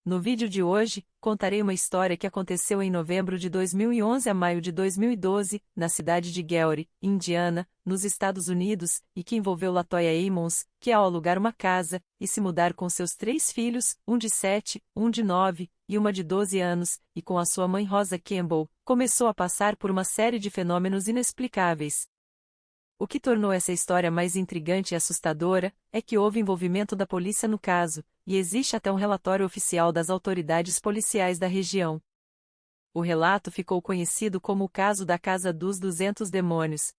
No vídeo de hoje, contarei uma história que aconteceu em novembro de 2011 a maio de 2012, na cidade de Gary, Indiana, nos Estados Unidos, e que envolveu LaToya Ammons, que ao alugar uma casa, e se mudar com seus 3 filhos, um de 7, um de 9, e uma de 12 anos, e com a sua mãe Rosa Campbell, começou a passar por uma série de fenômenos inexplicáveis. O que tornou essa história mais intrigante e assustadora é que houve envolvimento da polícia no caso, e existe até um relatório oficial das autoridades policiais da região. O relato ficou conhecido como o caso da Casa dos 200 Demônios.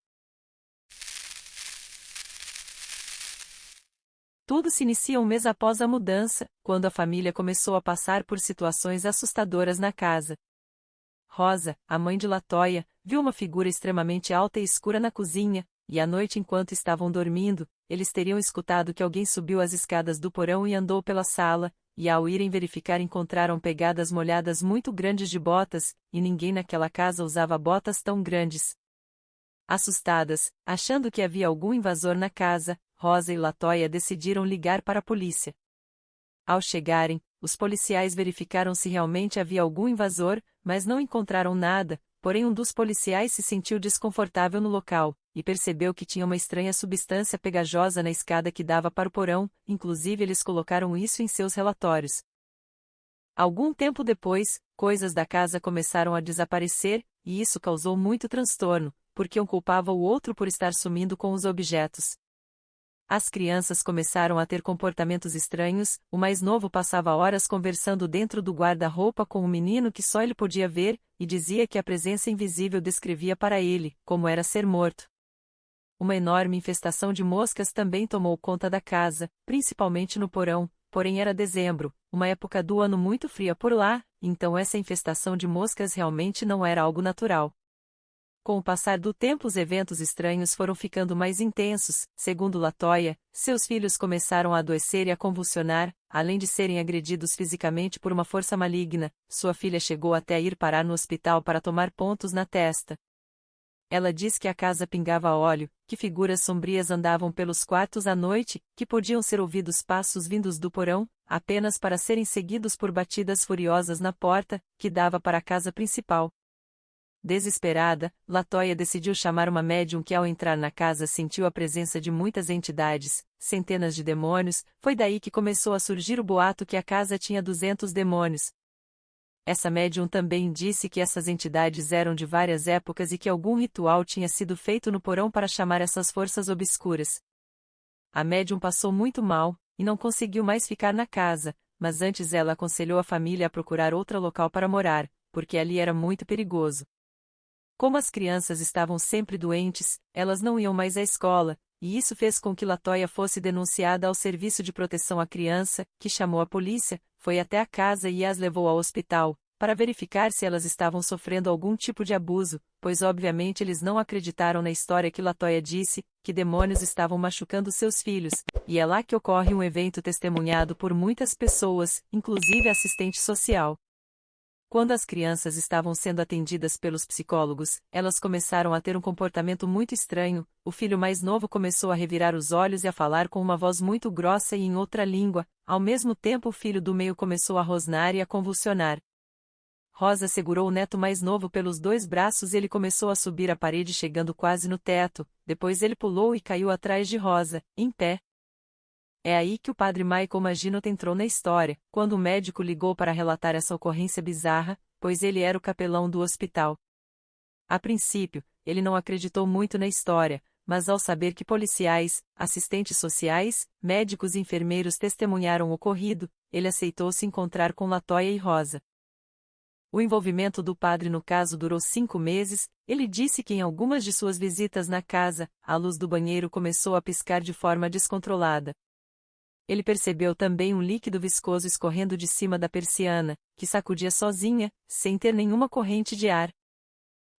Tudo se inicia um mês após a mudança, quando a família começou a passar por situações assustadoras na casa. Rosa, a mãe de LaToya, viu uma figura extremamente alta e escura na cozinha, e à noite enquanto estavam dormindo, eles teriam escutado que alguém subiu as escadas do porão e andou pela sala, e ao irem verificar encontraram pegadas molhadas muito grandes de botas, e ninguém naquela casa usava botas tão grandes. Assustadas, achando que havia algum invasor na casa, Rosa e LaToya decidiram ligar para a polícia. Ao chegarem, os policiais verificaram se realmente havia algum invasor, mas não encontraram nada, porém um dos policiais se sentiu desconfortável no local, e percebeu que tinha uma estranha substância pegajosa na escada que dava para o porão, inclusive eles colocaram isso em seus relatórios. Algum tempo depois, coisas da casa começaram a desaparecer, e isso causou muito transtorno, porque um culpava o outro por estar sumindo com os objetos. As crianças começaram a ter comportamentos estranhos, o mais novo passava horas conversando dentro do guarda-roupa com um menino que só ele podia ver, e dizia que a presença invisível descrevia para ele como era ser morto. Uma enorme infestação de moscas também tomou conta da casa, principalmente no porão, porém era dezembro, uma época do ano muito fria por lá, então essa infestação de moscas realmente não era algo natural. Com o passar do tempo os eventos estranhos foram ficando mais intensos, segundo LaToya, seus filhos começaram a adoecer e a convulsionar, além de serem agredidos fisicamente por uma força maligna, sua filha chegou até a ir parar no hospital para tomar pontos na testa. Ela diz que a casa pingava óleo, que figuras sombrias andavam pelos quartos à noite, que podiam ser ouvidos passos vindos do porão, apenas para serem seguidos por batidas furiosas na porta, que dava para a casa principal. Desesperada, LaToya decidiu chamar uma médium que ao entrar na casa sentiu a presença de muitas entidades, centenas de demônios, foi daí que começou a surgir o boato que a casa tinha 200 demônios. Essa médium também disse que essas entidades eram de várias épocas e que algum ritual tinha sido feito no porão para chamar essas forças obscuras. A médium passou muito mal, e não conseguiu mais ficar na casa, mas antes ela aconselhou a família a procurar outro local para morar, porque ali era muito perigoso. Como as crianças estavam sempre doentes, elas não iam mais à escola, e isso fez com que LaToya fosse denunciada ao Serviço de Proteção à Criança, que chamou a polícia, foi até a casa e as levou ao hospital, para verificar se elas estavam sofrendo algum tipo de abuso, pois obviamente eles não acreditaram na história que LaToya disse, que demônios estavam machucando seus filhos, e é lá que ocorre um evento testemunhado por muitas pessoas, inclusive a assistente social. Quando as crianças estavam sendo atendidas pelos psicólogos, elas começaram a ter um comportamento muito estranho, o filho mais novo começou a revirar os olhos e a falar com uma voz muito grossa e em outra língua, ao mesmo tempo o filho do meio começou a rosnar e a convulsionar. Rosa segurou o neto mais novo pelos 2 braços e ele começou a subir a parede chegando quase no teto, depois ele pulou e caiu atrás de Rosa, em pé. É aí que o padre Michael Maginot entrou na história, quando o médico ligou para relatar essa ocorrência bizarra, pois ele era o capelão do hospital. A princípio, ele não acreditou muito na história, mas ao saber que policiais, assistentes sociais, médicos e enfermeiros testemunharam o ocorrido, ele aceitou se encontrar com LaToya e Rosa. O envolvimento do padre no caso durou 5 meses, ele disse que em algumas de suas visitas na casa, a luz do banheiro começou a piscar de forma descontrolada. Ele percebeu também um líquido viscoso escorrendo de cima da persiana, que sacudia sozinha, sem ter nenhuma corrente de ar.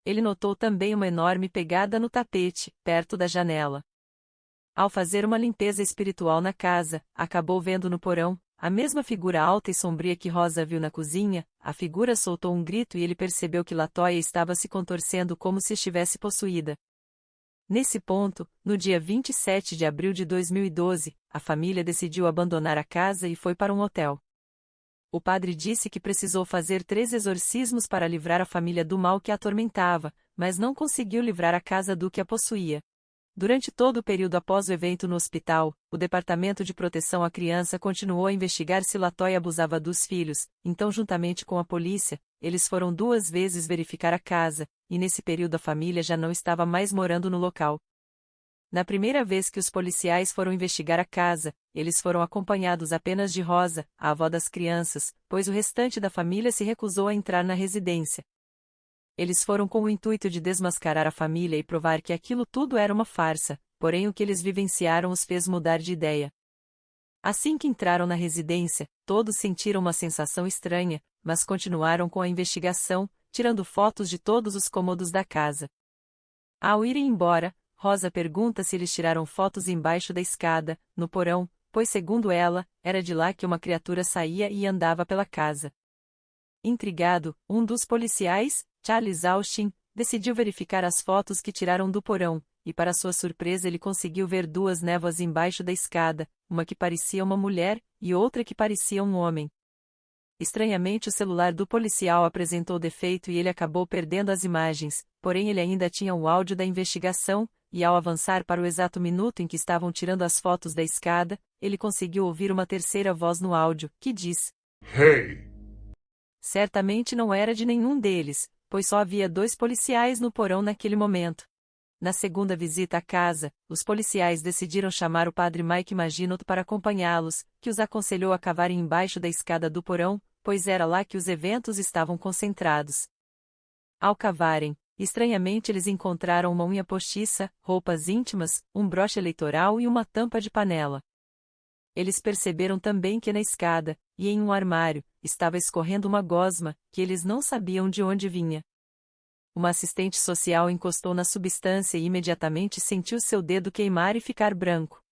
Ele notou também uma enorme pegada no tapete, perto da janela. Ao fazer uma limpeza espiritual na casa, acabou vendo no porão, a mesma figura alta e sombria que Rosa viu na cozinha, a figura soltou um grito e ele percebeu que LaToya estava se contorcendo como se estivesse possuída. Nesse ponto, no dia 27 de abril de 2012, a família decidiu abandonar a casa e foi para um hotel. O padre disse que precisou fazer 3 exorcismos para livrar a família do mal que a atormentava, mas não conseguiu livrar a casa do que a possuía. Durante todo o período após o evento no hospital, o Departamento de Proteção à Criança continuou a investigar se Latoya abusava dos filhos, então juntamente com a polícia, eles foram 2 vezes verificar a casa, e nesse período a família já não estava mais morando no local. Na primeira vez que os policiais foram investigar a casa, eles foram acompanhados apenas de Rosa, a avó das crianças, pois o restante da família se recusou a entrar na residência. Eles foram com o intuito de desmascarar a família e provar que aquilo tudo era uma farsa, porém o que eles vivenciaram os fez mudar de ideia. Assim que entraram na residência, todos sentiram uma sensação estranha, mas continuaram com a investigação, tirando fotos de todos os cômodos da casa. Ao irem embora, Rosa pergunta se eles tiraram fotos embaixo da escada, no porão, pois segundo ela, era de lá que uma criatura saía e andava pela casa. Intrigado, um dos policiais, Charles Austin, decidiu verificar as fotos que tiraram do porão, e para sua surpresa ele conseguiu ver 2 névoas embaixo da escada, uma que parecia uma mulher, e outra que parecia um homem. Estranhamente o celular do policial apresentou defeito e ele acabou perdendo as imagens, porém ele ainda tinha o áudio da investigação, e ao avançar para o exato minuto em que estavam tirando as fotos da escada, ele conseguiu ouvir uma terceira voz no áudio, que diz: Hey! Certamente não era de nenhum deles, pois só havia 2 policiais no porão naquele momento. Na segunda visita à casa, os policiais decidiram chamar o padre Mike Maginot para acompanhá-los, que os aconselhou a cavarem embaixo da escada do porão, pois era lá que os eventos estavam concentrados. Ao cavarem, estranhamente eles encontraram uma unha postiça, roupas íntimas, um broche eleitoral e uma tampa de panela. Eles perceberam também que na escada, e em um armário, estava escorrendo uma gosma, que eles não sabiam de onde vinha. Uma assistente social encostou na substância e imediatamente sentiu seu dedo queimar e ficar branco.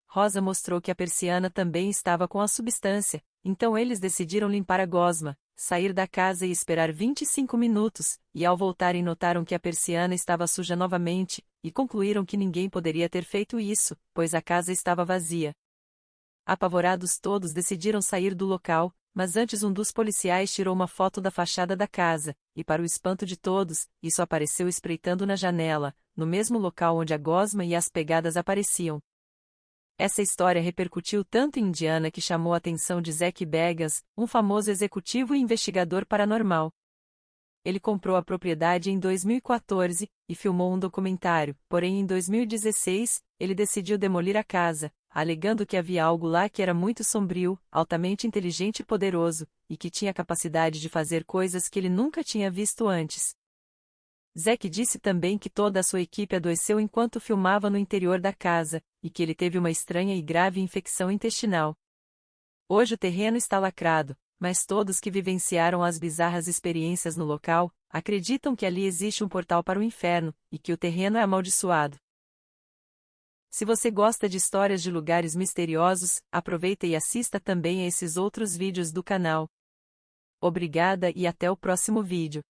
Rosa mostrou que a persiana também estava com a substância, então eles decidiram limpar a gosma, sair da casa e esperar 25 minutos, e ao voltarem notaram que a persiana estava suja novamente, e concluíram que ninguém poderia ter feito isso, pois a casa estava vazia. Apavorados todos decidiram sair do local, mas antes um dos policiais tirou uma foto da fachada da casa, e para o espanto de todos, isso apareceu espreitando na janela, no mesmo local onde a gosma e as pegadas apareciam. Essa história repercutiu tanto em Indiana que chamou a atenção de Zach Bagans, um famoso executivo e investigador paranormal. Ele comprou a propriedade em 2014, e filmou um documentário, porém em 2016, ele decidiu demolir a casa, alegando que havia algo lá que era muito sombrio, altamente inteligente e poderoso, e que tinha capacidade de fazer coisas que ele nunca tinha visto antes. Zach disse também que toda a sua equipe adoeceu enquanto filmava no interior da casa, e que ele teve uma estranha e grave infecção intestinal. Hoje o terreno está lacrado, mas todos que vivenciaram as bizarras experiências no local, acreditam que ali existe um portal para o inferno, e que o terreno é amaldiçoado. Se você gosta de histórias de lugares misteriosos, aproveita e assista também a esses outros vídeos do canal. Obrigada e até o próximo vídeo.